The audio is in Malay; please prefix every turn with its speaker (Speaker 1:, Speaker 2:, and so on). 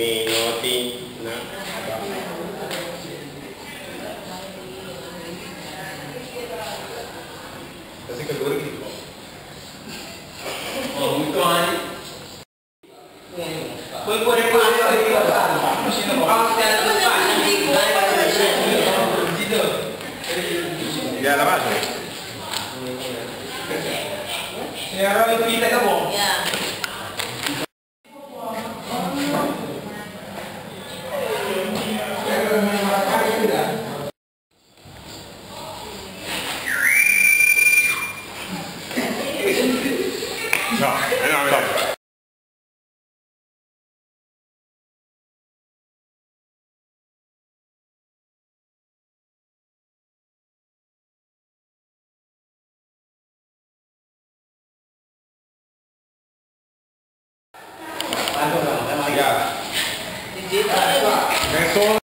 Speaker 1: Minoti na. Kasi kedua gitu. Oh, itu ani. Boleh pasal itu kan. Mesin apa? Ya, la base. Ya, ahora le pide cabo. Ya. No, no. Ya. Eso.